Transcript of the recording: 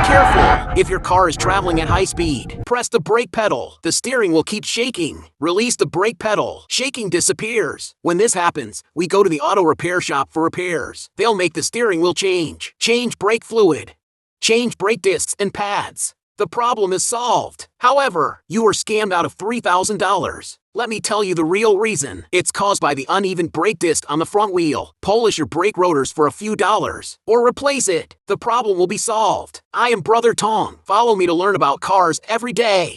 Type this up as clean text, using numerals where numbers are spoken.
careful. If your car is traveling at high speed, press the brake pedal. The steering will keep shaking. Release the brake pedal. Shaking disappears. When this happens, we go to the auto repair shop for repairs. They'll make the steering wheel change. Change brake fluid. Change brake discs and pads. The problem is solved. However, you were scammed out of $3,000. Let me tell you the real reason. It's caused by the uneven brake disc on the front wheel. Polish your brake rotors for a few dollars, or replace it. The problem will be solved. I am Brother Tong. Follow me to learn about cars every day.